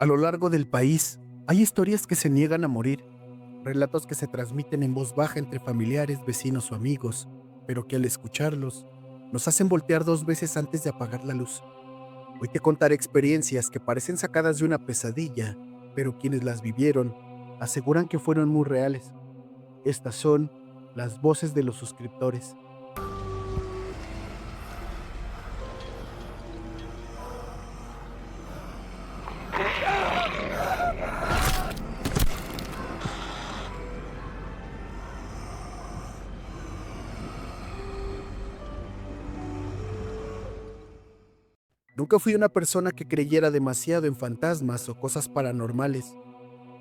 A lo largo del país, hay historias que se niegan a morir, relatos que se transmiten en voz baja entre familiares, vecinos o amigos, pero que al escucharlos, nos hacen voltear dos veces antes de apagar la luz. Hoy te contaré experiencias que parecen sacadas de una pesadilla, pero quienes las vivieron aseguran que fueron muy reales. Estas son las voces de los suscriptores. Nunca fui una persona que creyera demasiado en fantasmas o cosas paranormales.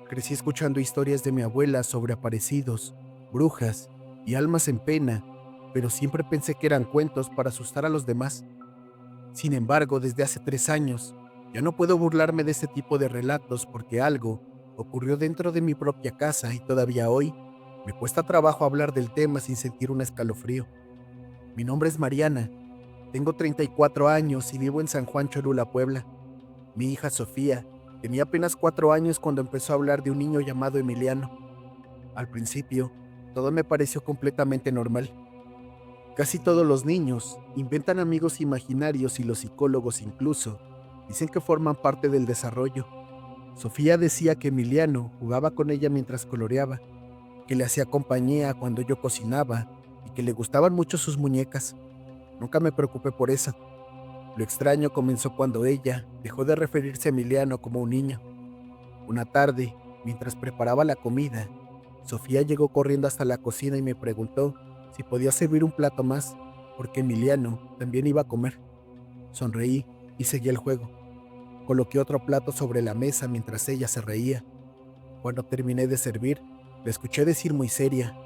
Crecí escuchando historias de mi abuela sobre aparecidos, brujas y almas en pena, pero siempre pensé que eran cuentos para asustar a los demás. Sin embargo, desde hace 3 años, ya no puedo burlarme de ese tipo de relatos porque algo ocurrió dentro de mi propia casa y todavía hoy me cuesta trabajo hablar del tema sin sentir un escalofrío. Mi nombre es Mariana, tengo 34 años y vivo en San Juan Cholula, Puebla. Mi hija Sofía tenía apenas 4 años cuando empezó a hablar de un niño llamado Emiliano. Al principio, todo me pareció completamente normal. Casi todos los niños inventan amigos imaginarios y los psicólogos incluso dicen que forman parte del desarrollo. Sofía decía que Emiliano jugaba con ella mientras coloreaba, que le hacía compañía cuando yo cocinaba y que le gustaban mucho sus muñecas. Nunca me preocupé por eso. Lo extraño comenzó cuando ella dejó de referirse a Emiliano como un niño. Una tarde, mientras preparaba la comida, Sofía llegó corriendo hasta la cocina y me preguntó si podía servir un plato más, porque Emiliano también iba a comer. Sonreí y seguí el juego. Coloqué otro plato sobre la mesa mientras ella se reía. Cuando terminé de servir, la escuché decir muy seria,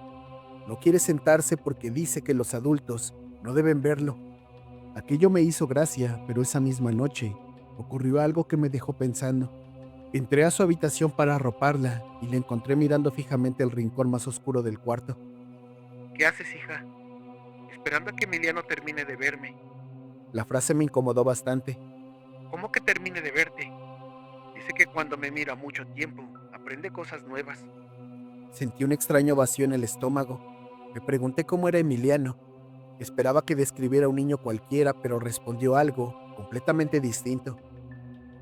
no quiere sentarse porque dice que los adultos no deben verlo. Aquello me hizo gracia, pero esa misma noche ocurrió algo que me dejó pensando. Entré a su habitación para arroparla y la encontré mirando fijamente el rincón más oscuro del cuarto. ¿Qué haces, hija? Esperando a que Emiliano termine de verme. La frase me incomodó bastante. ¿Cómo que termine de verte? Dice que cuando me mira mucho tiempo, aprende cosas nuevas. Sentí un extraño vacío en el estómago. Me pregunté cómo era Emiliano. Esperaba que describiera a un niño cualquiera, pero respondió algo completamente distinto.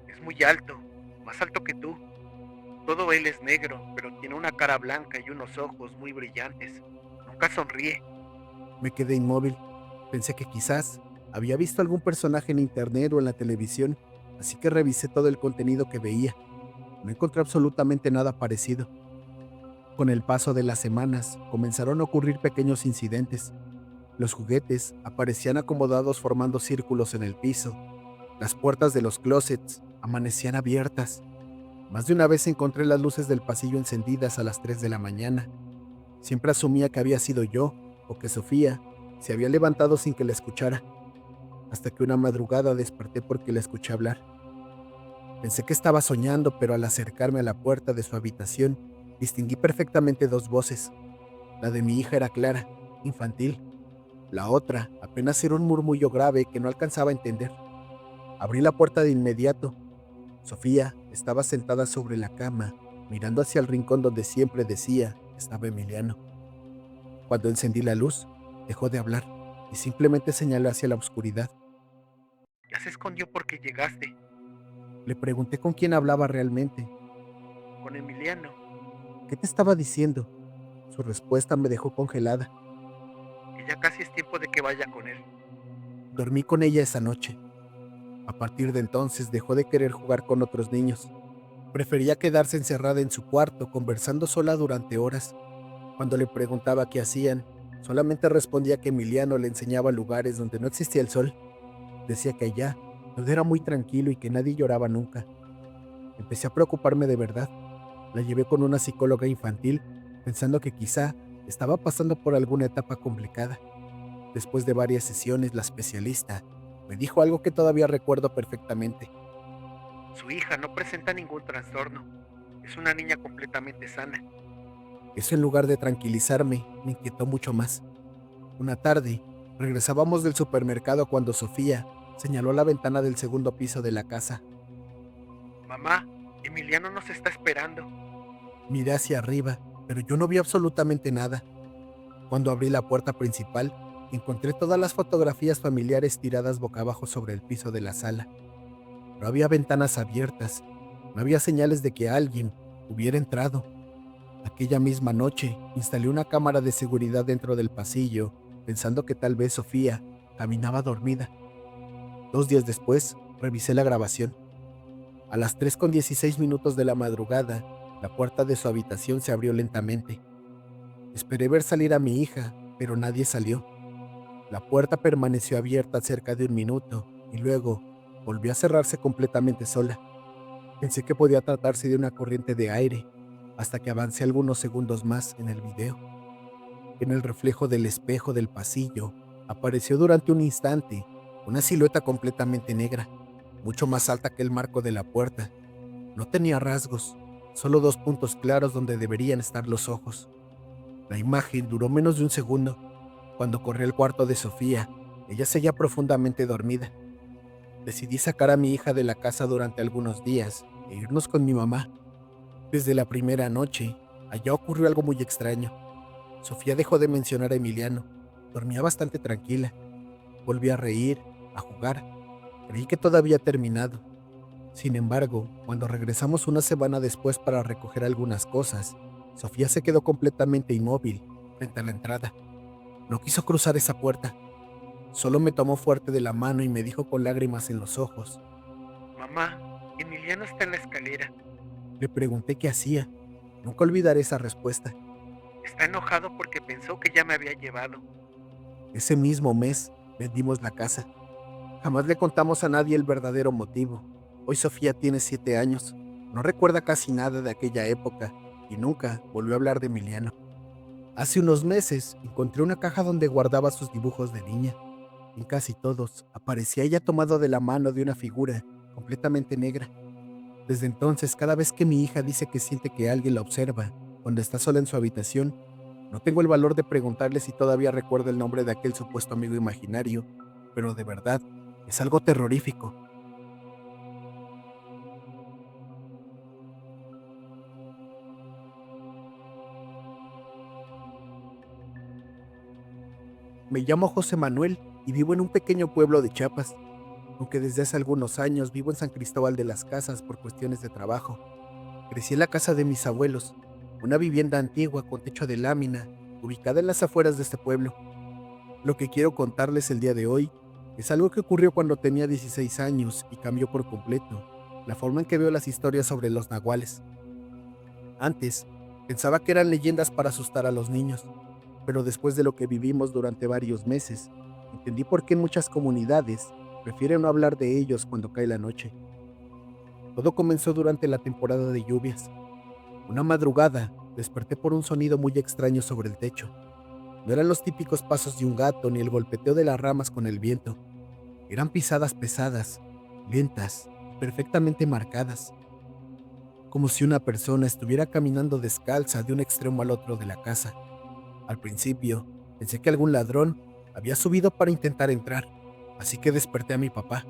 Es muy alto, más alto que tú. Todo él es negro, pero tiene una cara blanca y unos ojos muy brillantes. Nunca sonríe. Me quedé inmóvil. Pensé que quizás había visto algún personaje en internet o en la televisión, así que revisé todo el contenido que veía. No encontré absolutamente nada parecido. Con el paso de las semanas, comenzaron a ocurrir pequeños incidentes. Los juguetes aparecían acomodados formando círculos en el piso. Las puertas de los closets amanecían abiertas. Más de una vez encontré las luces del pasillo encendidas a las 3 de la mañana. Siempre asumía que había sido yo o que Sofía se había levantado sin que la escuchara, hasta que una madrugada desperté porque la escuché hablar. Pensé que estaba soñando, pero al acercarme a la puerta de su habitación, distinguí perfectamente dos voces. La de mi hija era clara, infantil. La otra apenas era un murmullo grave que no alcanzaba a entender. Abrí la puerta de inmediato. Sofía estaba sentada sobre la cama, mirando hacia el rincón donde siempre decía estaba Emiliano. Cuando encendí la luz, dejó de hablar y simplemente señaló hacia la oscuridad. Ya se escondió porque llegaste. Le pregunté con quién hablaba realmente. Con Emiliano. ¿Qué te estaba diciendo? Su respuesta me dejó congelada. Que ya casi es tiempo de que vaya con él. Dormí con ella esa noche. A partir de entonces dejó de querer jugar con otros niños. Prefería quedarse encerrada en su cuarto, conversando sola durante horas. Cuando le preguntaba qué hacían, solamente respondía que Emiliano le enseñaba lugares donde no existía el sol. Decía que allá todo era muy tranquilo y que nadie lloraba nunca. Empecé a preocuparme de verdad. La llevé con una psicóloga infantil, pensando que quizá estaba pasando por alguna etapa complicada. Después de varias sesiones, la especialista me dijo algo que todavía recuerdo perfectamente. Su hija no presenta ningún trastorno. Es una niña completamente sana. Eso, en lugar de tranquilizarme, me inquietó mucho más. Una tarde, regresábamos del supermercado cuando Sofía señaló la ventana del segundo piso de la casa. Mamá, Emiliano nos está esperando. Miré hacia arriba, pero yo no vi absolutamente nada. Cuando abrí la puerta principal, encontré todas las fotografías familiares tiradas boca abajo sobre el piso de la sala. No había ventanas abiertas, no había señales de que alguien hubiera entrado. Aquella misma noche, instalé una cámara de seguridad dentro del pasillo, pensando que tal vez Sofía caminaba dormida. 2 días después, revisé la grabación. A las 3:16 de la madrugada, la puerta de su habitación se abrió lentamente. Esperé ver salir a mi hija, pero nadie salió. La puerta permaneció abierta cerca de un minuto y luego volvió a cerrarse completamente sola. Pensé que podía tratarse de una corriente de aire, hasta que avancé algunos segundos más en el video. En el reflejo del espejo del pasillo, apareció durante un instante una silueta completamente negra, mucho más alta que el marco de la puerta. No tenía rasgos, solo 2 puntos claros donde deberían estar los ojos. La imagen duró menos de un segundo. Cuando corrí al cuarto de Sofía, ella seguía profundamente dormida. Decidí sacar a mi hija de la casa durante algunos días e irnos con mi mamá. Desde la primera noche, allá ocurrió algo muy extraño. Sofía dejó de mencionar a Emiliano. Dormía bastante tranquila. Volví a reír, a jugar. Creí que todo había terminado. Sin embargo, cuando regresamos una semana después para recoger algunas cosas, Sofía se quedó completamente inmóvil frente a la entrada. No quiso cruzar esa puerta. Solo me tomó fuerte de la mano y me dijo con lágrimas en los ojos. Mamá, Emiliano está en la escalera. Le pregunté qué hacía. Nunca olvidaré esa respuesta. Está enojado porque pensó que ya me había llevado. Ese mismo mes vendimos la casa. Jamás le contamos a nadie el verdadero motivo. Hoy Sofía tiene 7 años. No recuerda casi nada de aquella época y nunca volvió a hablar de Emiliano. Hace unos meses encontré una caja donde guardaba sus dibujos de niña. En casi todos aparecía ella tomado de la mano de una figura completamente negra. Desde entonces, cada vez que mi hija dice que siente que alguien la observa cuando está sola en su habitación, no tengo el valor de preguntarle si todavía recuerda el nombre de aquel supuesto amigo imaginario, pero de verdad, es algo terrorífico. Me llamo José Manuel y vivo en un pequeño pueblo de Chiapas, aunque desde hace algunos años vivo en San Cristóbal de las Casas por cuestiones de trabajo. Crecí en la casa de mis abuelos, una vivienda antigua con techo de lámina, ubicada en las afueras de este pueblo. Lo que quiero contarles el día de hoy es algo que ocurrió cuando tenía 16 años y cambió por completo la forma en que veo las historias sobre los nahuales. Antes, pensaba que eran leyendas para asustar a los niños, pero después de lo que vivimos durante varios meses, entendí por qué en muchas comunidades prefieren no hablar de ellos cuando cae la noche. Todo comenzó durante la temporada de lluvias. Una madrugada, desperté por un sonido muy extraño sobre el techo. No eran los típicos pasos de un gato ni el golpeteo de las ramas con el viento. Eran pisadas pesadas, lentas, perfectamente marcadas, como si una persona estuviera caminando descalza de un extremo al otro de la casa. Al principio, pensé que algún ladrón había subido para intentar entrar, así que desperté a mi papá.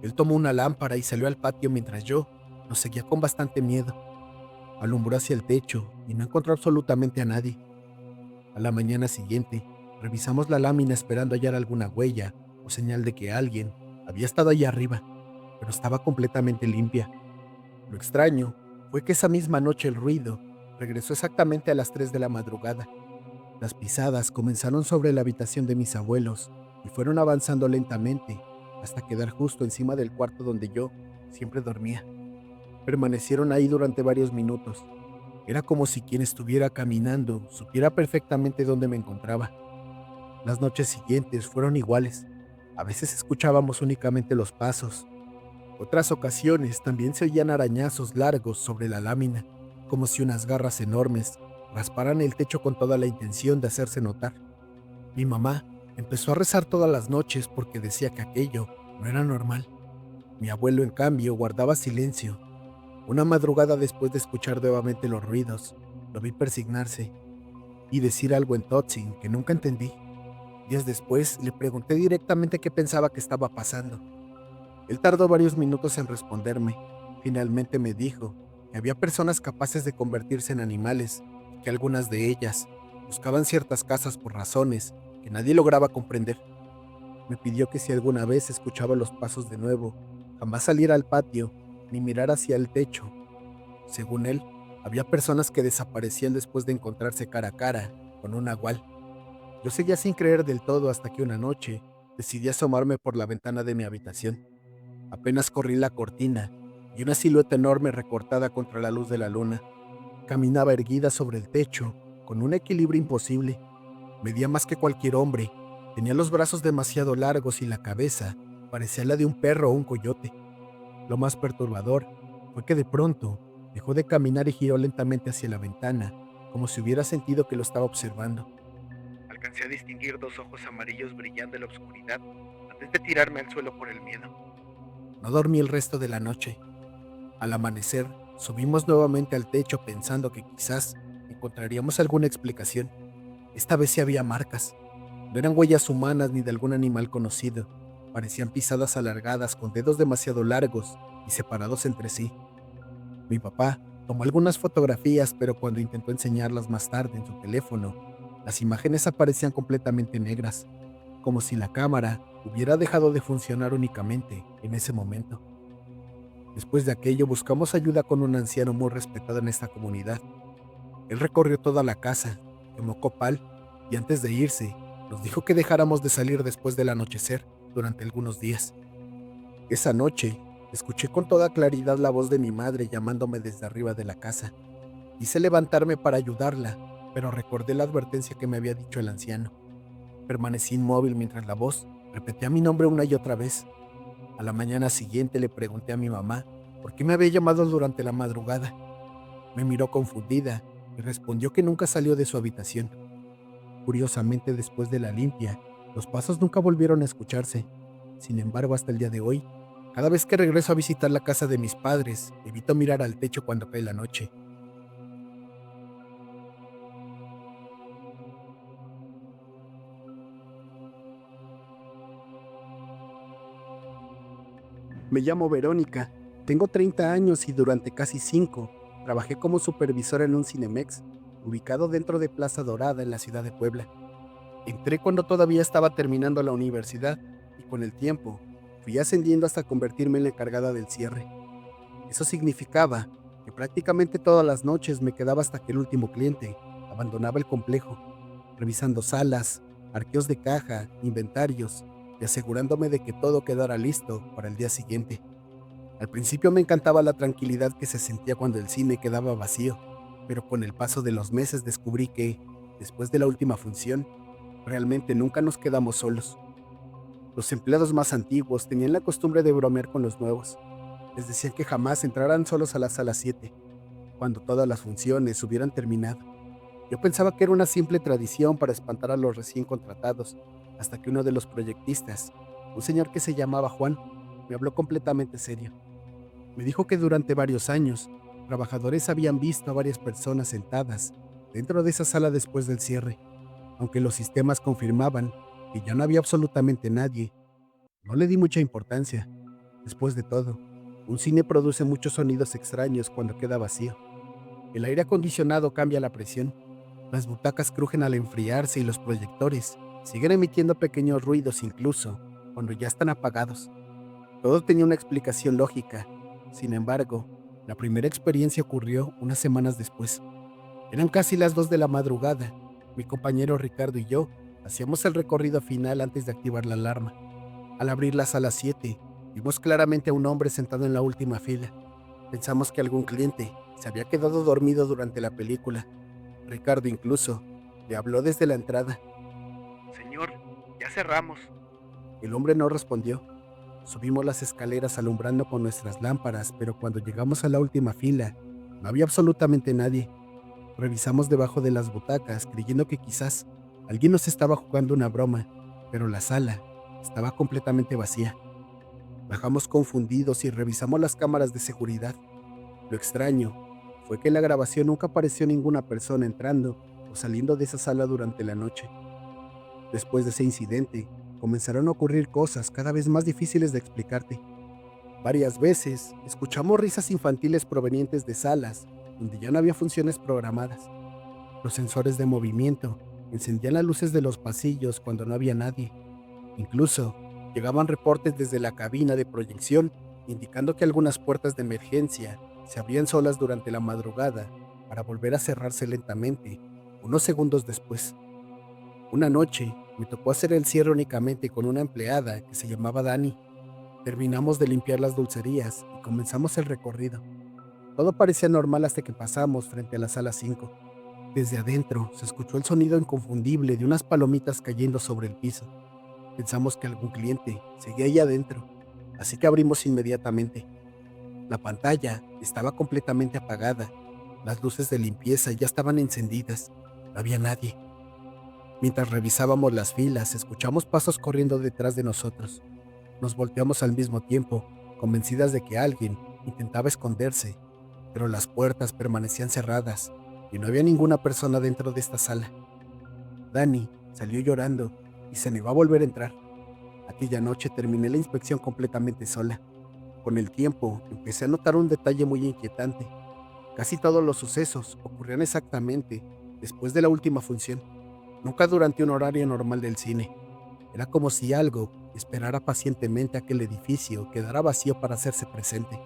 Él tomó una lámpara y salió al patio mientras yo lo seguía con bastante miedo. Alumbró hacia el techo y no encontró absolutamente a nadie. A la mañana siguiente, revisamos la lámina esperando hallar alguna huella o señal de que alguien había estado allá arriba, pero estaba completamente limpia. Lo extraño fue que esa misma noche el ruido regresó exactamente a las 3 de la madrugada. Las pisadas comenzaron sobre la habitación de mis abuelos y fueron avanzando lentamente hasta quedar justo encima del cuarto donde yo siempre dormía. Permanecieron ahí durante varios minutos. Era como si quien estuviera caminando supiera perfectamente dónde me encontraba. Las noches siguientes fueron iguales. A veces escuchábamos únicamente los pasos. Otras ocasiones también se oían arañazos largos sobre la lámina, como si unas garras enormes rasparan el techo con toda la intención de hacerse notar. Mi mamá empezó a rezar todas las noches porque decía que aquello no era normal. Mi abuelo, en cambio, guardaba silencio. Una madrugada después de escuchar nuevamente los ruidos, lo vi persignarse y decir algo en Totsin que nunca entendí. Días después le pregunté directamente qué pensaba que estaba pasando. Él tardó varios minutos en responderme. Finalmente me dijo que había personas capaces de convertirse en animales y que algunas de ellas buscaban ciertas casas por razones que nadie lograba comprender. Me pidió que si alguna vez escuchaba los pasos de nuevo, jamás saliera al patio ni mirar hacia el techo. Según él, había personas que desaparecían después de encontrarse cara a cara con un nahual. Yo seguía sin creer del todo hasta que una noche decidí asomarme por la ventana de mi habitación. Apenas corrí la cortina y una silueta enorme recortada contra la luz de la luna. Caminaba erguida sobre el techo, con un equilibrio imposible. Medía más que cualquier hombre. Tenía los brazos demasiado largos y la cabeza parecía la de un perro o un coyote. Lo más perturbador fue que de pronto dejó de caminar y giró lentamente hacia la ventana, como si hubiera sentido que lo estaba observando. Alcancé a distinguir dos ojos amarillos brillando en la oscuridad antes de tirarme al suelo por el miedo. No dormí el resto de la noche. Al amanecer, subimos nuevamente al techo pensando que quizás encontraríamos alguna explicación. Esta vez sí había marcas. No eran huellas humanas ni de algún animal conocido. Parecían pisadas alargadas con dedos demasiado largos y separados entre sí. Mi papá tomó algunas fotografías, pero cuando intentó enseñarlas más tarde en su teléfono, las imágenes aparecían completamente negras, como si la cámara hubiera dejado de funcionar únicamente en ese momento. Después de aquello buscamos ayuda con un anciano muy respetado en esta comunidad. Él recorrió toda la casa, quemó copal y antes de irse nos dijo que dejáramos de salir después del anochecer durante algunos días. Esa noche escuché con toda claridad la voz de mi madre llamándome desde arriba de la casa. Quise levantarme para ayudarla, pero recordé la advertencia que me había dicho el anciano. Permanecí inmóvil mientras la voz repetía mi nombre una y otra vez. A la mañana siguiente le pregunté a mi mamá por qué me había llamado durante la madrugada. Me miró confundida y respondió que nunca salió de su habitación. Curiosamente, después de la limpia, los pasos nunca volvieron a escucharse. Sin embargo, hasta el día de hoy, cada vez que regreso a visitar la casa de mis padres, evito mirar al techo cuando cae la noche. Me llamo Verónica, tengo 30 años y durante casi 5 trabajé como supervisora en un Cinemex, ubicado dentro de Plaza Dorada en la ciudad de Puebla. Entré cuando todavía estaba terminando la universidad y con el tiempo fui ascendiendo hasta convertirme en la encargada del cierre. Eso significaba que prácticamente todas las noches me quedaba hasta que el último cliente abandonaba el complejo, revisando salas, arqueos de caja, inventarios y asegurándome de que todo quedara listo para el día siguiente. Al principio me encantaba la tranquilidad que se sentía cuando el cine quedaba vacío, pero con el paso de los meses descubrí que, después de la última función, realmente nunca nos quedamos solos. Los empleados más antiguos tenían la costumbre de bromear con los nuevos. Les decían que jamás entrarán solos a la sala 7, cuando todas las funciones hubieran terminado. Yo pensaba que era una simple tradición para espantar a los recién contratados, hasta que uno de los proyectistas, un señor que se llamaba Juan, me habló completamente serio. Me dijo que durante varios años, trabajadores habían visto a varias personas sentadas dentro de esa sala después del cierre, aunque los sistemas confirmaban que ya no había absolutamente nadie. No le di mucha importancia. Después de todo, un cine produce muchos sonidos extraños cuando queda vacío. El aire acondicionado cambia la presión, las butacas crujen al enfriarse y los proyectores siguen emitiendo pequeños ruidos incluso cuando ya están apagados. Todo tenía una explicación lógica. Sin embargo, la primera experiencia ocurrió unas semanas después. Eran casi las 2 de la madrugada. Mi compañero Ricardo y yo hacíamos el recorrido final antes de activar la alarma. Al abrir la sala 7, vimos claramente a un hombre sentado en la última fila. Pensamos que algún cliente se había quedado dormido durante la película. Ricardo incluso le habló desde la entrada. Señor, ya cerramos. El hombre no respondió. Subimos las escaleras alumbrando con nuestras lámparas, pero cuando llegamos a la última fila, no había absolutamente nadie. Revisamos debajo de las butacas, creyendo que quizás alguien nos estaba jugando una broma, pero la sala estaba completamente vacía. Bajamos confundidos y revisamos las cámaras de seguridad. Lo extraño fue que en la grabación nunca apareció ninguna persona entrando o saliendo de esa sala durante la noche. Después de ese incidente, comenzaron a ocurrir cosas cada vez más difíciles de explicarte. Varias veces escuchamos risas infantiles provenientes de salas donde ya no había funciones programadas. Los sensores de movimiento encendían las luces de los pasillos cuando no había nadie. Incluso llegaban reportes desde la cabina de proyección indicando que algunas puertas de emergencia se abrían solas durante la madrugada para volver a cerrarse lentamente unos segundos después. Una noche me tocó hacer el cierre únicamente con una empleada que se llamaba Dani. Terminamos de limpiar las dulcerías y comenzamos el recorrido. Todo parecía normal hasta que pasamos frente a la sala 5. Desde adentro se escuchó el sonido inconfundible de unas palomitas cayendo sobre el piso. Pensamos que algún cliente seguía ahí adentro, así que abrimos inmediatamente. La pantalla estaba completamente apagada. Las luces de limpieza ya estaban encendidas. No había nadie. Mientras revisábamos las filas, escuchamos pasos corriendo detrás de nosotros. Nos volteamos al mismo tiempo, convencidas de que alguien intentaba esconderse, pero las puertas permanecían cerradas y no había ninguna persona dentro de esta sala. Dani salió llorando y se negó a volver a entrar. Aquella noche terminé la inspección completamente sola. Con el tiempo empecé a notar un detalle muy inquietante. Casi todos los sucesos ocurrían exactamente después de la última función, nunca durante un horario normal del cine. Era como si algo esperara pacientemente a que el edificio quedara vacío para hacerse presente.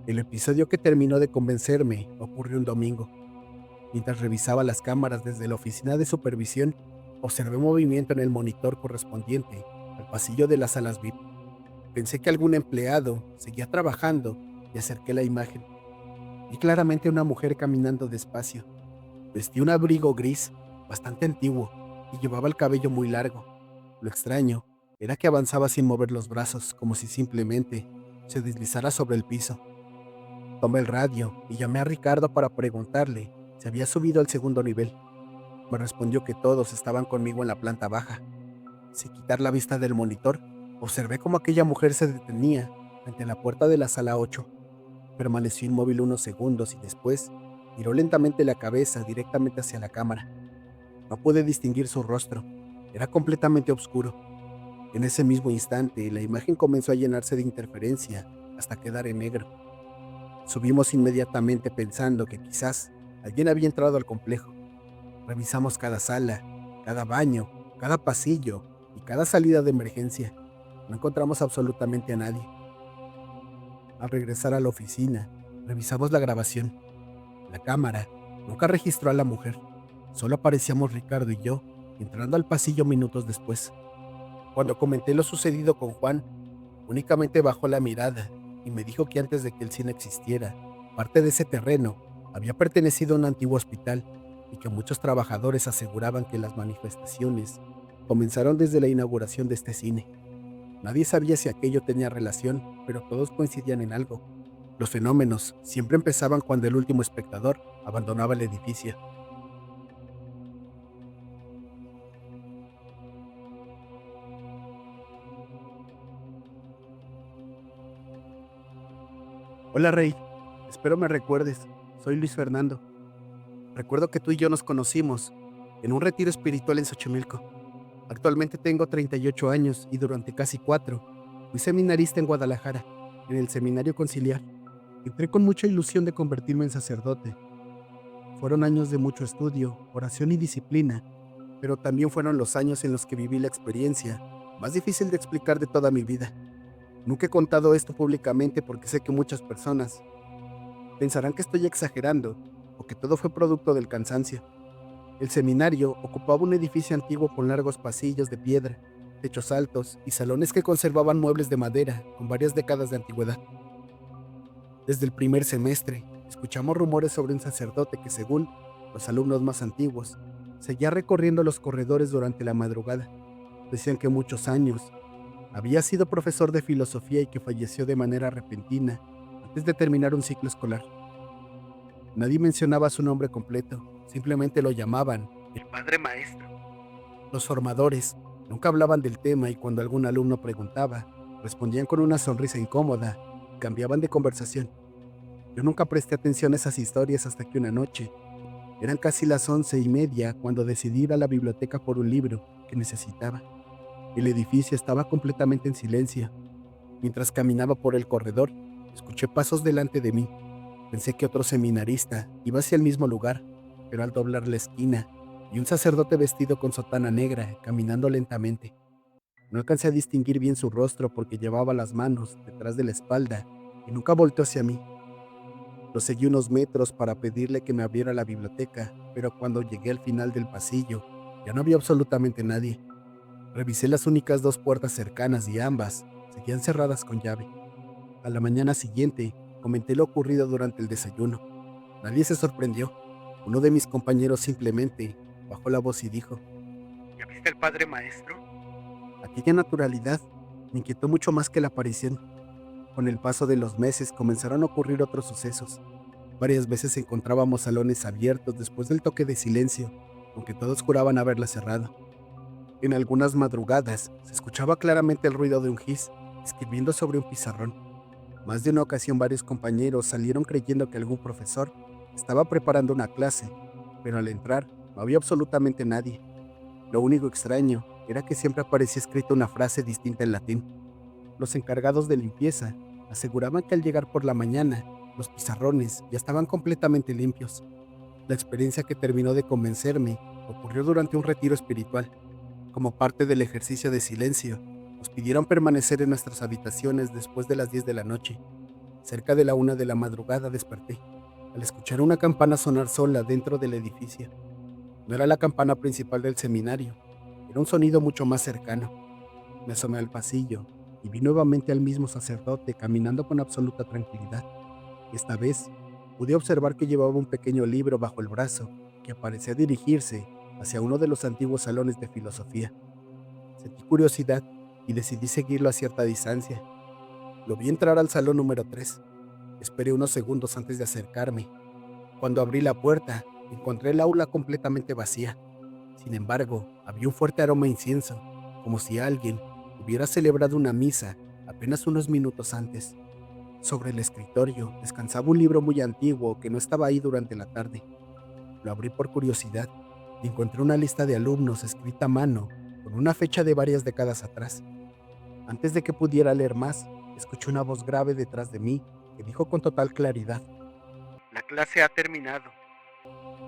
El episodio que terminó de convencerme ocurrió un domingo. Mientras revisaba las cámaras desde la oficina de supervisión, observé movimiento en el monitor correspondiente al pasillo de las salas VIP. Pensé que algún empleado seguía trabajando y acerqué la imagen. Vi claramente a una mujer caminando despacio. Vestía un abrigo gris, bastante antiguo, y llevaba el cabello muy largo. Lo extraño era que avanzaba sin mover los brazos, como si simplemente se deslizara sobre el piso. Tomé el radio y llamé a Ricardo para preguntarle si había subido al segundo nivel. Me respondió que todos estaban conmigo en la planta baja. Sin quitar la vista del monitor, observé cómo aquella mujer se detenía ante la puerta de la sala 8. Permaneció inmóvil unos segundos y después giró lentamente la cabeza directamente hacia la cámara. No pude distinguir su rostro. Era completamente oscuro. En ese mismo instante, la imagen comenzó a llenarse de interferencia hasta quedar en negro. Subimos inmediatamente pensando que quizás alguien había entrado al complejo. Revisamos cada sala, cada baño, cada pasillo y cada salida de emergencia. No encontramos absolutamente a nadie. Al regresar a la oficina, revisamos la grabación. La cámara nunca registró a la mujer. Solo aparecíamos Ricardo y yo entrando al pasillo minutos después. Cuando comenté lo sucedido con Juan, únicamente bajó la mirada y me dijo que antes de que el cine existiera, parte de ese terreno había pertenecido a un antiguo hospital y que muchos trabajadores aseguraban que las manifestaciones comenzaron desde la inauguración de este cine. Nadie sabía si aquello tenía relación, pero todos coincidían en algo. Los fenómenos siempre empezaban cuando el último espectador abandonaba el edificio. Hola Rey, espero me recuerdes. Soy Luis Fernando. Recuerdo que tú y yo nos conocimos en un retiro espiritual en Xochimilco. Actualmente tengo 38 años y durante casi 4 fui seminarista en Guadalajara, en el Seminario Conciliar. Entré con mucha ilusión de convertirme en sacerdote. Fueron años de mucho estudio, oración y disciplina, pero también fueron los años en los que viví la experiencia más difícil de explicar de toda mi vida. Nunca he contado esto públicamente porque sé que muchas personas pensarán que estoy exagerando o que todo fue producto del cansancio. El seminario ocupaba un edificio antiguo con largos pasillos de piedra, techos altos y salones que conservaban muebles de madera con varias décadas de antigüedad. Desde el primer semestre, escuchamos rumores sobre un sacerdote que, según los alumnos más antiguos, seguía recorriendo los corredores durante la madrugada. Decían que muchos años había sido profesor de filosofía y que falleció de manera repentina antes de terminar un ciclo escolar. Nadie mencionaba su nombre completo, simplemente lo llamaban El padre maestro. los formadores. Nunca hablaban del tema y cuando algún alumno preguntaba, respondían con una sonrisa incómoda y cambiaban de conversación. Yo nunca presté atención a esas historias hasta que una noche, eran casi las 11:30 cuando decidí ir a la biblioteca por un libro que necesitaba. El edificio estaba completamente en silencio. Mientras caminaba por el corredor, escuché pasos delante de mí. Pensé que otro seminarista iba hacia el mismo lugar, pero al doblar la esquina, vi un sacerdote vestido con sotana negra caminando lentamente. No alcancé a distinguir bien su rostro porque llevaba las manos detrás de la espalda y nunca volteó hacia mí. Lo seguí unos metros para pedirle que me abriera la biblioteca, pero cuando llegué al final del pasillo, ya no había absolutamente nadie. Revisé las únicas dos puertas cercanas y ambas seguían cerradas con llave. A la mañana siguiente, comenté lo ocurrido durante el desayuno. Nadie se sorprendió. Uno de mis compañeros simplemente bajó la voz y dijo: ¿Ya viste al padre maestro? aquella naturalidad me inquietó mucho más que la aparición. Con el paso de los meses comenzaron a ocurrir otros sucesos. Varias veces encontrábamos salones abiertos después del toque de silencio, aunque todos juraban haberla cerrado. En algunas madrugadas se escuchaba claramente el ruido de un gis escribiendo sobre un pizarrón. Más de una ocasión varios compañeros salieron creyendo que algún profesor estaba preparando una clase, pero al entrar no había absolutamente nadie. Lo único extraño era que siempre aparecía escrita una frase distinta en latín. Los encargados de limpieza aseguraban que al llegar por la mañana, los pizarrones ya estaban completamente limpios. La experiencia que terminó de convencerme ocurrió durante un retiro espiritual. Como parte del ejercicio de silencio, nos pidieron permanecer en nuestras habitaciones después de las 10 de la noche. Cerca de la 1 de la madrugada desperté, al escuchar una campana sonar sola dentro del edificio. No era la campana principal del seminario, era un sonido mucho más cercano. Me asomé al pasillo y vi nuevamente al mismo sacerdote caminando con absoluta tranquilidad. Esta vez pude observar que llevaba un pequeño libro bajo el brazo que parecía dirigirse hacia uno de los antiguos salones de filosofía. Sentí curiosidad y decidí seguirlo a cierta distancia. Lo vi entrar al salón número 3. Esperé unos segundos antes de acercarme. Cuando abrí la puerta, encontré el aula completamente vacía. Sin embargo, había un fuerte aroma a incienso, como si alguien hubiera celebrado una misa apenas unos minutos antes. Sobre el escritorio descansaba un libro muy antiguo que no estaba ahí durante la tarde. Lo abrí por curiosidad y encontré una lista de alumnos escrita a mano con una fecha de varias décadas atrás. Antes de que pudiera leer más, escuché una voz grave detrás de mí que dijo con total claridad. La clase ha terminado.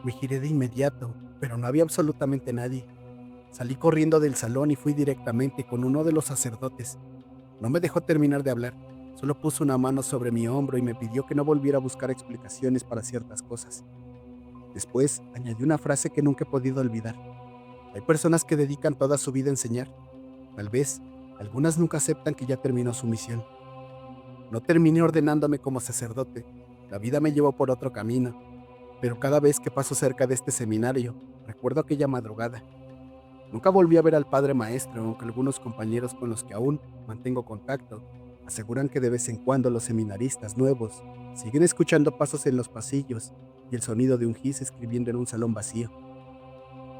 Me giré de inmediato, pero no había absolutamente nadie. Salí corriendo del salón y fui directamente con uno de los sacerdotes. No me dejó terminar de hablar, solo puso una mano sobre mi hombro y me pidió que no volviera a buscar explicaciones para ciertas cosas. Después añadió una frase que nunca he podido olvidar. Hay personas que dedican toda su vida a enseñar. Tal vez algunas nunca aceptan que ya terminó su misión. No terminé ordenándome como sacerdote. La vida me llevó por otro camino. Pero cada vez que paso cerca de este seminario, recuerdo aquella madrugada. Nunca volví a ver al padre maestro, aunque algunos compañeros con los que aún mantengo contacto aseguran que de vez en cuando los seminaristas nuevos siguen escuchando pasos en los pasillos y el sonido de un gis escribiendo en un salón vacío.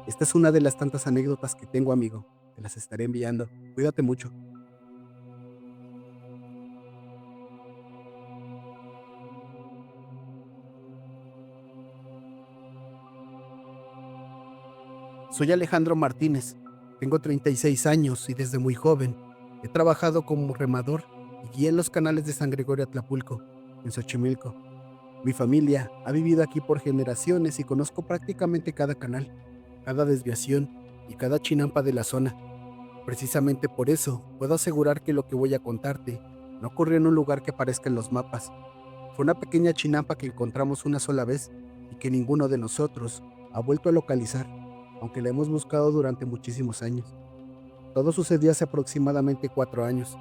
Esta es una de las tantas anécdotas que tengo, amigo. Te las estaré enviando. Cuídate mucho. Soy Alejandro Martínez. Tengo 36 años y desde muy joven he trabajado como remador y guía en los canales de San Gregorio Atlapulco, en Xochimilco. Mi familia ha vivido aquí por generaciones y conozco prácticamente cada canal, cada desviación y cada chinampa de la zona. Precisamente por eso puedo asegurar que lo que voy a contarte no ocurrió en un lugar que aparezca en los mapas. Fue una pequeña chinampa que encontramos una sola vez y que ninguno de nosotros ha vuelto a localizar, aunque la hemos buscado durante muchísimos años. Todo sucedió hace aproximadamente 4 años.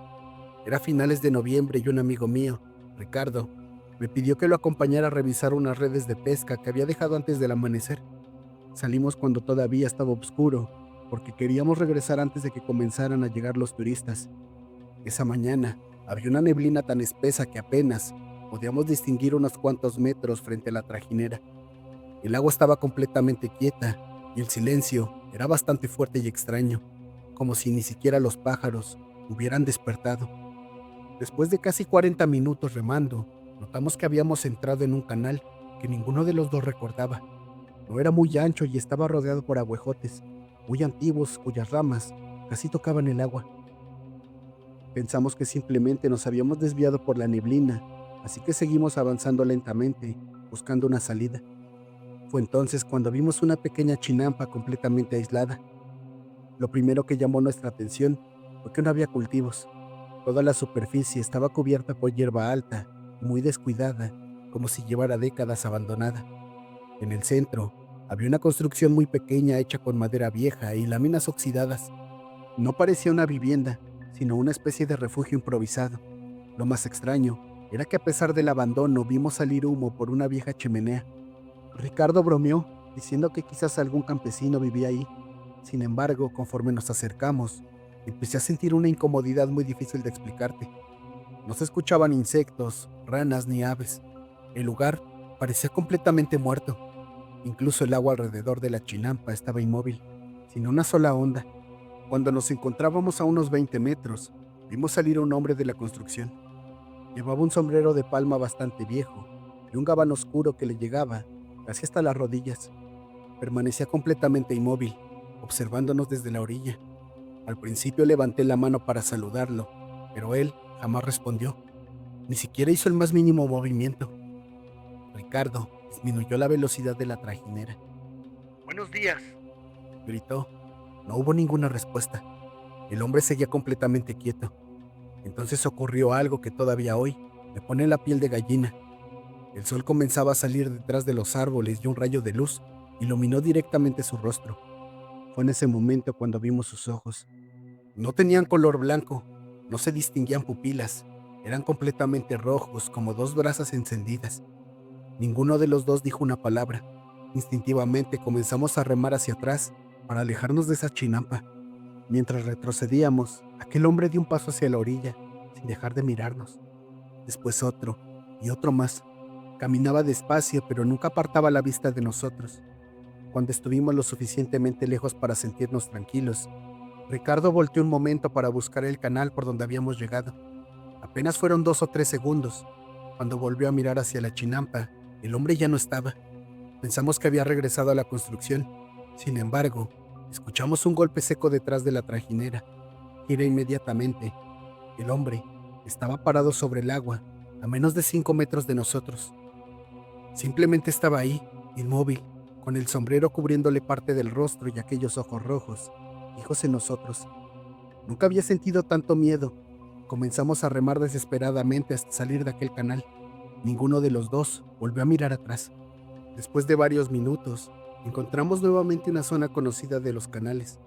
Era finales de noviembre y un amigo mío, Ricardo, me pidió que lo acompañara a revisar unas redes de pesca que había dejado antes del amanecer. Salimos cuando todavía estaba oscuro, porque queríamos regresar antes de que comenzaran a llegar los turistas. Esa mañana había una neblina tan espesa que apenas podíamos distinguir unos cuantos metros frente a la trajinera. El agua estaba completamente quieta y el silencio era bastante fuerte y extraño, como si ni siquiera los pájaros hubieran despertado. Después de casi 40 minutos remando, notamos que habíamos entrado en un canal que ninguno de los dos recordaba. No era muy ancho y estaba rodeado por aguejotes, muy antiguos cuyas ramas casi tocaban el agua. Pensamos que simplemente nos habíamos desviado por la neblina, así que seguimos avanzando lentamente, buscando una salida. Fue entonces cuando vimos una pequeña chinampa completamente aislada. Lo primero que llamó nuestra atención fue que no había cultivos. Toda la superficie estaba cubierta por hierba alta, muy descuidada, como si llevara décadas abandonada. En el centro, había una construcción muy pequeña hecha con madera vieja y láminas oxidadas. No parecía una vivienda, sino una especie de refugio improvisado. Lo más extraño era que a pesar del abandono vimos salir humo por una vieja chimenea. Ricardo bromeó, diciendo que quizás algún campesino vivía ahí. Sin embargo, conforme nos acercamos, empecé a sentir una incomodidad muy difícil de explicarte. No se escuchaban insectos, ranas ni aves. El lugar parecía completamente muerto. Incluso el agua alrededor de la chinampa estaba inmóvil, sin una sola onda. Cuando nos encontrábamos a unos 20 metros, vimos salir a un hombre de la construcción. Llevaba un sombrero de palma bastante viejo y un gabán oscuro que le llegaba casi hasta las rodillas. Permanecía completamente inmóvil, observándonos desde la orilla. Al principio levanté la mano para saludarlo, pero él jamás respondió. Ni siquiera hizo el más mínimo movimiento. Ricardo disminuyó la velocidad de la trajinera. Buenos días. Gritó. No hubo ninguna respuesta. El hombre seguía completamente quieto. Entonces ocurrió algo que todavía hoy me pone la piel de gallina. El sol comenzaba a salir detrás de los árboles y un rayo de luz iluminó directamente su rostro. Fue en ese momento cuando vimos sus ojos. No tenían color blanco, no se distinguían pupilas, eran completamente rojos como dos brasas encendidas. Ninguno de los dos dijo una palabra. Instintivamente comenzamos a remar hacia atrás para alejarnos de esa chinampa. Mientras retrocedíamos, aquel hombre dio un paso hacia la orilla, sin dejar de mirarnos. Después otro, y otro más. Caminaba despacio, pero nunca apartaba la vista de nosotros. Cuando estuvimos lo suficientemente lejos para sentirnos tranquilos, Ricardo volteó un momento para buscar el canal por donde habíamos llegado. Apenas fueron 2 o 3 segundos. Cuando volvió a mirar hacia la chinampa, el hombre ya no estaba. Pensamos que había regresado a la construcción. Sin embargo, escuchamos un golpe seco detrás de la trajinera. Giré inmediatamente. El hombre estaba parado sobre el agua, a menos de 5 metros de nosotros. Simplemente estaba ahí, inmóvil, con el sombrero cubriéndole parte del rostro y aquellos ojos rojos, fijos en nosotros. Nunca había sentido tanto miedo. Comenzamos a remar desesperadamente hasta salir de aquel canal. Ninguno de los dos volvió a mirar atrás. Después de varios minutos, encontramos nuevamente una zona conocida de los canales.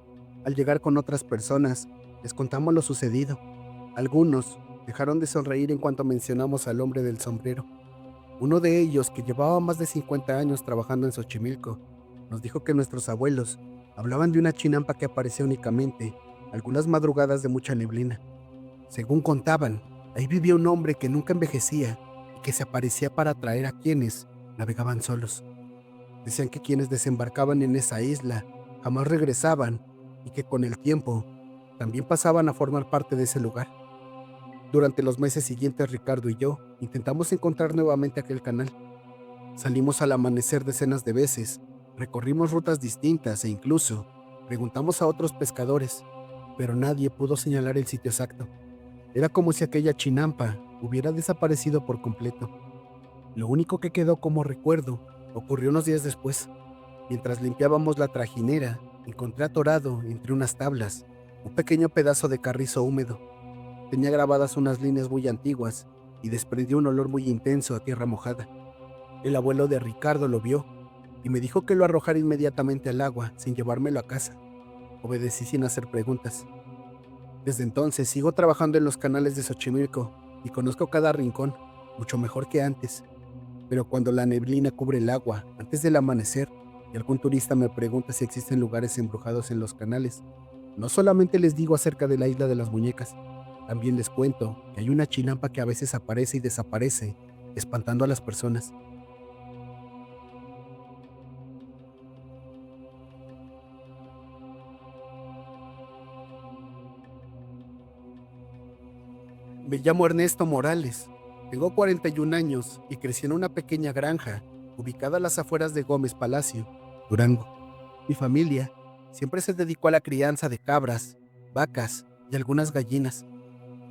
Al llegar con otras personas, les contamos lo sucedido. Algunos dejaron de sonreír en cuanto mencionamos al hombre del sombrero. Uno de ellos, que llevaba más de 50 años trabajando en Xochimilco, nos dijo que nuestros abuelos hablaban de una chinampa que aparecía únicamente algunas madrugadas de mucha neblina. Según contaban, ahí vivía un hombre que nunca envejecía y que se aparecía para atraer a quienes navegaban solos. Decían que quienes desembarcaban en esa isla jamás regresaban y que con el tiempo también pasaban a formar parte de ese lugar. Durante los meses siguientes, Ricardo y yo intentamos encontrar nuevamente aquel canal. Salimos al amanecer decenas de veces, recorrimos rutas distintas e incluso preguntamos a otros pescadores, pero nadie pudo señalar el sitio exacto. Era como si aquella chinampa hubiera desaparecido por completo. Lo único que quedó como recuerdo ocurrió unos días después. Mientras limpiábamos la trajinera, encontré atorado entre unas tablas un pequeño pedazo de carrizo húmedo. Tenía grabadas unas líneas muy antiguas y desprendía un olor muy intenso a tierra mojada. El abuelo de Ricardo lo vio y me dijo que lo arrojara inmediatamente al agua sin llevármelo a casa. Obedecí sin hacer preguntas. Desde entonces sigo trabajando en los canales de Xochimilco y conozco cada rincón, mucho mejor que antes. Pero cuando la neblina cubre el agua antes del amanecer y algún turista me pregunta si existen lugares embrujados en los canales, no solamente les digo acerca de la isla de las muñecas, también les cuento que hay una chinampa que a veces aparece y desaparece, espantando a las personas. Me llamo Ernesto Morales, tengo 41 años y crecí en una pequeña granja ubicada a las afueras de Gómez Palacio, Durango. Mi familia siempre se dedicó a la crianza de cabras, vacas y algunas gallinas.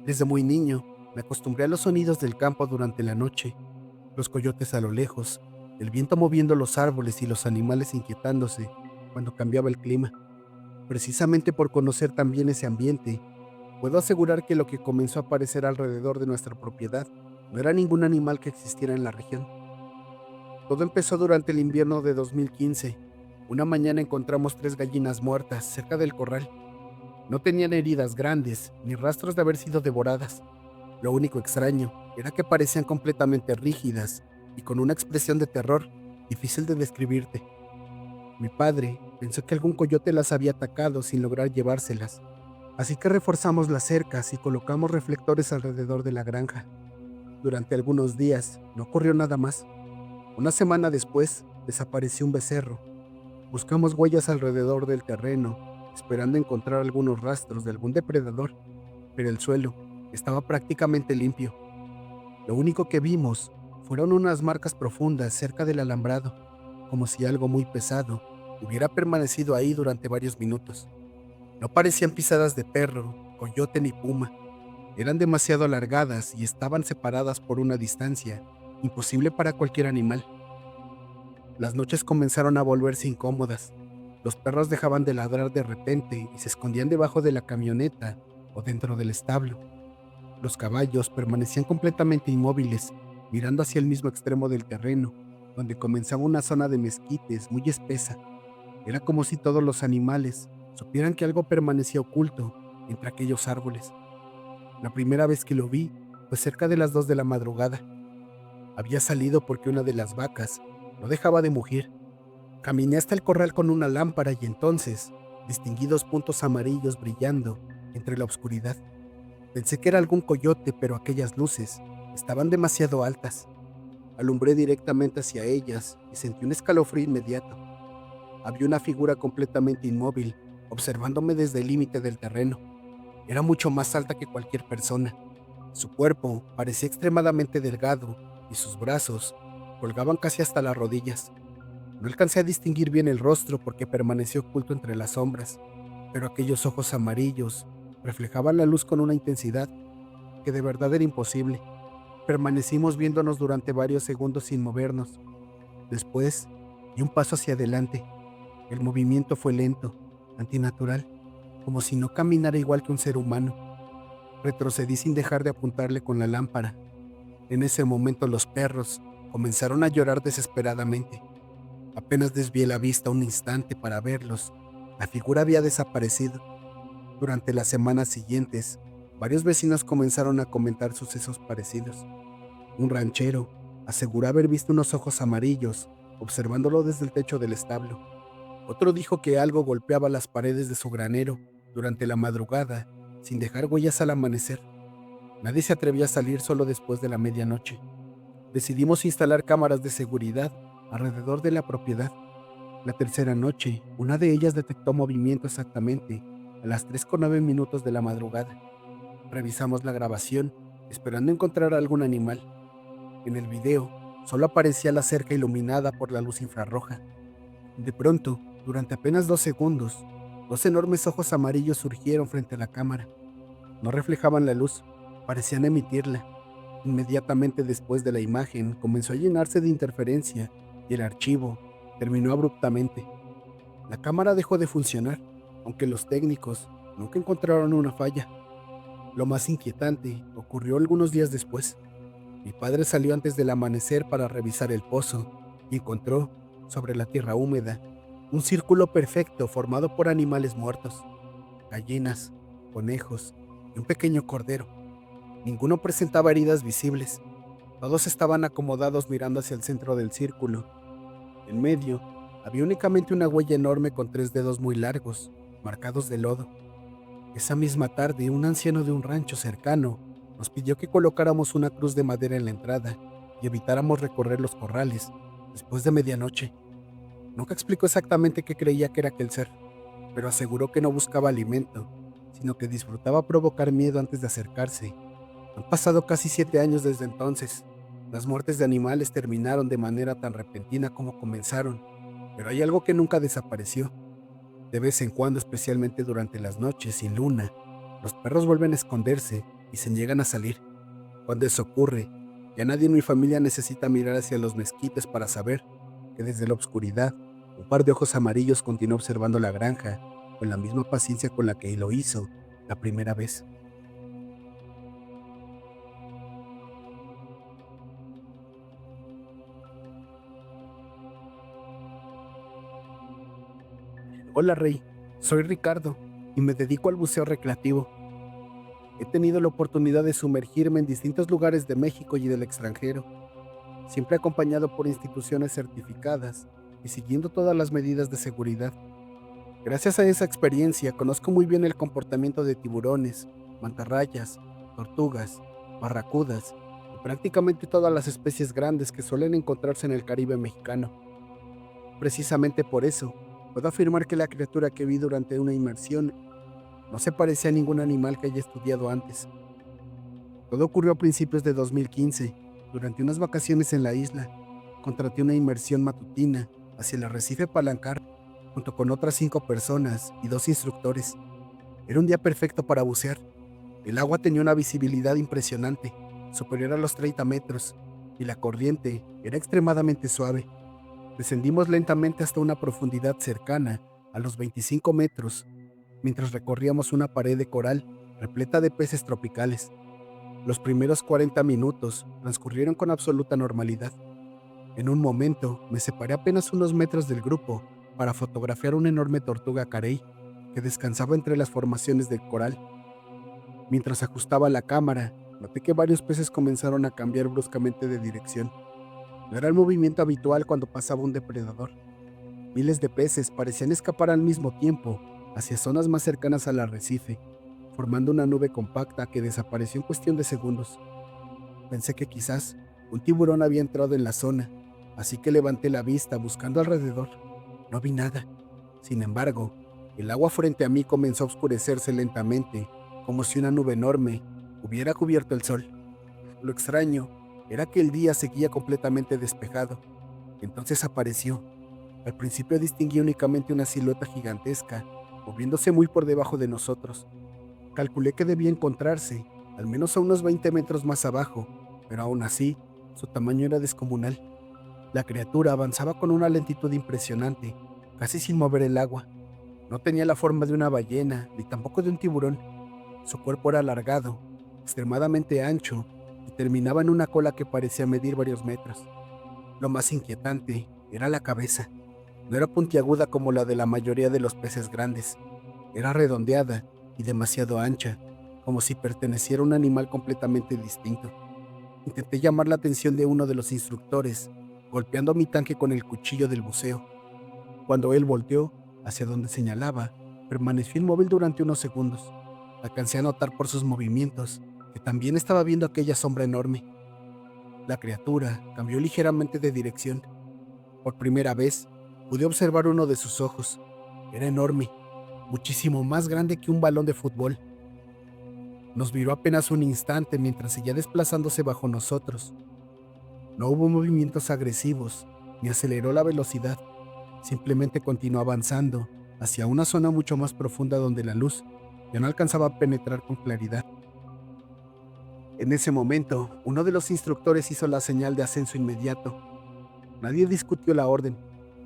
Desde muy niño, me acostumbré a los sonidos del campo durante la noche, los coyotes a lo lejos, el viento moviendo los árboles y los animales inquietándose cuando cambiaba el clima. Precisamente por conocer también ese ambiente, puedo asegurar que lo que comenzó a aparecer alrededor de nuestra propiedad no era ningún animal que existiera en la región. Todo empezó durante el invierno de 2015. Una mañana encontramos tres gallinas muertas cerca del corral. No tenían heridas grandes ni rastros de haber sido devoradas. Lo único extraño era que parecían completamente rígidas y con una expresión de terror difícil de describirte. Mi padre pensó que algún coyote las había atacado sin lograr llevárselas, así que reforzamos las cercas y colocamos reflectores alrededor de la granja. Durante algunos días no ocurrió nada más. Una semana después desapareció un becerro. Buscamos huellas alrededor del terreno, esperando encontrar algunos rastros de algún depredador, pero el suelo estaba prácticamente limpio. Lo único que vimos fueron unas marcas profundas cerca del alambrado, como si algo muy pesado hubiera permanecido ahí durante varios minutos. No parecían pisadas de perro, coyote ni puma. Eran demasiado alargadas y estaban separadas por una distancia imposible para cualquier animal. Las noches comenzaron a volverse incómodas. Los perros dejaban de ladrar de repente y se escondían debajo de la camioneta o dentro del establo. Los caballos permanecían completamente inmóviles, mirando hacia el mismo extremo del terreno, donde comenzaba una zona de mezquites muy espesa. Era como si todos los animales supieran que algo permanecía oculto entre aquellos árboles. La primera vez que lo vi fue cerca de las 2 de la madrugada. Había salido porque una de las vacas no dejaba de mugir. Caminé hasta el corral con una lámpara y entonces distinguí dos puntos amarillos brillando entre la oscuridad. Pensé que era algún coyote, pero aquellas luces estaban demasiado altas. Alumbré directamente hacia ellas y sentí un escalofrío inmediato. Había una figura completamente inmóvil, observándome desde el límite del terreno. Era mucho más alta que cualquier persona. Su cuerpo parecía extremadamente delgado y sus brazos colgaban casi hasta las rodillas. No alcancé a distinguir bien el rostro porque permaneció oculto entre las sombras, pero aquellos ojos amarillos reflejaban la luz con una intensidad que de verdad era imposible. Permanecimos viéndonos durante varios segundos sin movernos. Después, di un paso hacia adelante. El movimiento fue lento, antinatural, como si no caminara igual que un ser humano. Retrocedí sin dejar de apuntarle con la lámpara. En ese momento los perros comenzaron a llorar desesperadamente. Apenas desvié la vista un instante para verlos. La figura había desaparecido. Durante las semanas siguientes, varios vecinos comenzaron a comentar sucesos parecidos. Un ranchero aseguró haber visto unos ojos amarillos observándolo desde el techo del establo. Otro dijo que algo golpeaba las paredes de su granero durante la madrugada, sin dejar huellas al amanecer. Nadie se atrevía a salir solo después de la medianoche. Decidimos instalar cámaras de seguridad alrededor de la propiedad. La tercera noche, una de ellas detectó movimiento exactamente a las 3:09 de la madrugada. Revisamos la grabación, esperando encontrar algún animal. En el video, solo aparecía la cerca iluminada por la luz infrarroja. De pronto, durante apenas 2 segundos, dos enormes ojos amarillos surgieron frente a la cámara. No reflejaban la luz, parecían emitirla. Inmediatamente después de la imagen, comenzó a llenarse de interferencia y el archivo terminó abruptamente. La cámara dejó de funcionar, aunque los técnicos nunca encontraron una falla. Lo más inquietante ocurrió algunos días después. Mi padre salió antes del amanecer para revisar el pozo y encontró, sobre la tierra húmeda, un círculo perfecto formado por animales muertos, gallinas, conejos y un pequeño cordero. Ninguno presentaba heridas visibles. Todos estaban acomodados mirando hacia el centro del círculo. En medio había únicamente una huella enorme con 3 dedos muy largos, marcados de lodo. Esa misma tarde, un anciano de un rancho cercano nos pidió que colocáramos una cruz de madera en la entrada y evitáramos recorrer los corrales después de medianoche. Nunca explicó exactamente qué creía que era aquel ser, pero aseguró que no buscaba alimento, sino que disfrutaba provocar miedo antes de acercarse. Han pasado casi 7 años desde entonces. Las muertes de animales terminaron de manera tan repentina como comenzaron, pero hay algo que nunca desapareció. De vez en cuando, especialmente durante las noches sin luna, los perros vuelven a esconderse y se niegan a salir. Cuando eso ocurre, ya nadie en mi familia necesita mirar hacia los mezquites para saber que desde la oscuridad, un par de ojos amarillos continúa observando la granja con la misma paciencia con la que lo hizo la primera vez. Hola Rey, soy Ricardo y me dedico al buceo recreativo. He tenido la oportunidad de sumergirme en distintos lugares de México y del extranjero, siempre acompañado por instituciones certificadas y siguiendo todas las medidas de seguridad. Gracias a esa experiencia conozco muy bien el comportamiento de tiburones, mantarrayas, tortugas, barracudas y prácticamente todas las especies grandes que suelen encontrarse en el Caribe mexicano. Precisamente por eso, puedo afirmar que la criatura que vi durante una inmersión no se parecía a ningún animal que haya estudiado antes. Todo ocurrió a principios de 2015, durante unas vacaciones en la isla. Contraté una inmersión matutina hacia el arrecife Palancar junto con otras 5 personas y 2 instructores. Era un día perfecto para bucear. El agua tenía una visibilidad impresionante, superior a los 30 metros, y la corriente era extremadamente suave. Descendimos lentamente hasta una profundidad cercana a los 25 metros, mientras recorríamos una pared de coral repleta de peces tropicales. Los primeros 40 minutos transcurrieron con absoluta normalidad. En un momento me separé apenas unos metros del grupo para fotografiar una enorme tortuga carey que descansaba entre las formaciones del coral. Mientras ajustaba la cámara, noté que varios peces comenzaron a cambiar bruscamente de dirección. No era el movimiento habitual cuando pasaba un depredador. Miles de peces parecían escapar al mismo tiempo hacia zonas más cercanas al arrecife, formando una nube compacta que desapareció en cuestión de segundos. Pensé que quizás un tiburón había entrado en la zona, así que levanté la vista buscando alrededor. No vi nada. Sin embargo, el agua frente a mí comenzó a oscurecerse lentamente, como si una nube enorme hubiera cubierto el sol. Lo extraño era que el día seguía completamente despejado. Entonces apareció. Al principio distinguí únicamente una silueta gigantesca, moviéndose muy por debajo de nosotros. Calculé que debía encontrarse, al menos a unos 20 metros más abajo, pero aún así, su tamaño era descomunal. La criatura avanzaba con una lentitud impresionante, casi sin mover el agua. No tenía la forma de una ballena, ni tampoco de un tiburón. Su cuerpo era alargado, extremadamente ancho, y terminaba en una cola que parecía medir varios metros. Lo más inquietante era la cabeza. No era puntiaguda como la de la mayoría de los peces grandes. Era redondeada y demasiado ancha, como si perteneciera a un animal completamente distinto. Intenté llamar la atención de uno de los instructores, golpeando mi tanque con el cuchillo del buceo. Cuando él volteó hacia donde señalaba, permaneció inmóvil durante unos segundos. Alcancé a notar por sus movimientos que también estaba viendo aquella sombra enorme. La criatura cambió ligeramente de dirección. Por primera vez, pude observar uno de sus ojos. Era enorme, muchísimo más grande que un balón de fútbol. Nos miró apenas un instante mientras seguía desplazándose bajo nosotros. No hubo movimientos agresivos, ni aceleró la velocidad. Simplemente continuó avanzando hacia una zona mucho más profunda donde la luz ya no alcanzaba a penetrar con claridad. En ese momento, uno de los instructores hizo la señal de ascenso inmediato. Nadie discutió la orden.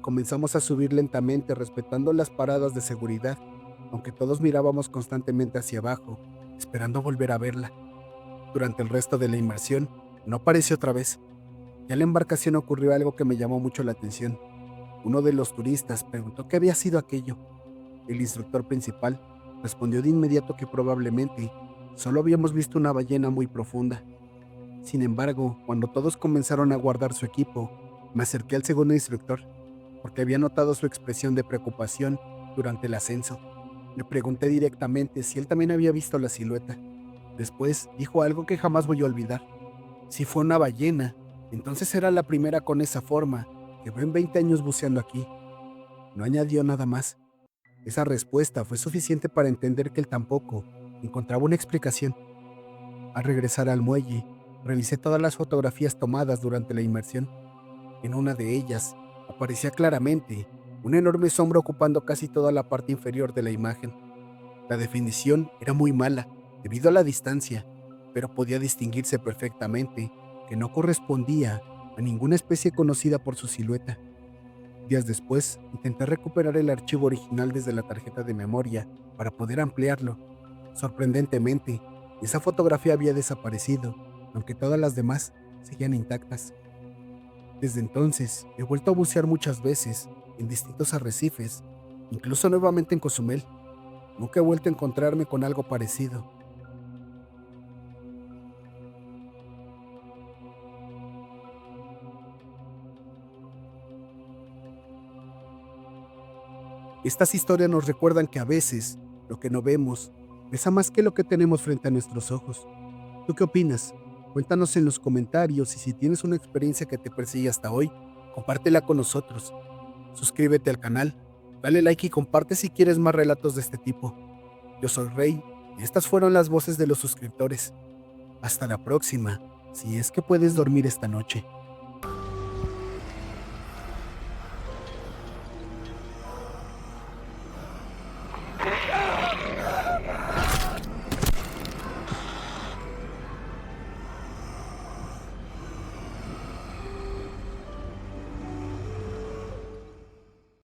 Comenzamos a subir lentamente respetando las paradas de seguridad, aunque todos mirábamos constantemente hacia abajo, esperando volver a verla. Durante el resto de la inmersión, no apareció otra vez. Ya en la embarcación ocurrió algo que me llamó mucho la atención. Uno de los turistas preguntó qué había sido aquello. El instructor principal respondió de inmediato que probablemente solo habíamos visto una ballena muy profunda. Sin embargo, cuando todos comenzaron a guardar su equipo, me acerqué al segundo instructor, porque había notado su expresión de preocupación durante el ascenso. Le pregunté directamente si él también había visto la silueta. Después dijo algo que jamás voy a olvidar. Si fue una ballena, entonces era la primera con esa forma que veo en 20 años buceando aquí. No añadió nada más. Esa respuesta fue suficiente para entender que él tampoco encontraba una explicación. Al regresar al muelle, revisé todas las fotografías tomadas durante la inmersión. En una de ellas, aparecía claramente una enorme sombra ocupando casi toda la parte inferior de la imagen. La definición era muy mala, debido a la distancia, pero podía distinguirse perfectamente que no correspondía a ninguna especie conocida por su silueta. Días después, intenté recuperar el archivo original desde la tarjeta de memoria para poder ampliarlo. Sorprendentemente, esa fotografía había desaparecido, aunque todas las demás seguían intactas. Desde entonces, he vuelto a bucear muchas veces en distintos arrecifes, incluso nuevamente en Cozumel. Nunca he vuelto a encontrarme con algo parecido. Estas historias nos recuerdan que a veces lo que no vemos pesa más que lo que tenemos frente a nuestros ojos. ¿Tú qué opinas? Cuéntanos en los comentarios y si tienes una experiencia que te persigue hasta hoy, compártela con nosotros. Suscríbete al canal, dale like y comparte si quieres más relatos de este tipo. Yo soy Rey y estas fueron las voces de los suscriptores. Hasta la próxima, si es que puedes dormir esta noche.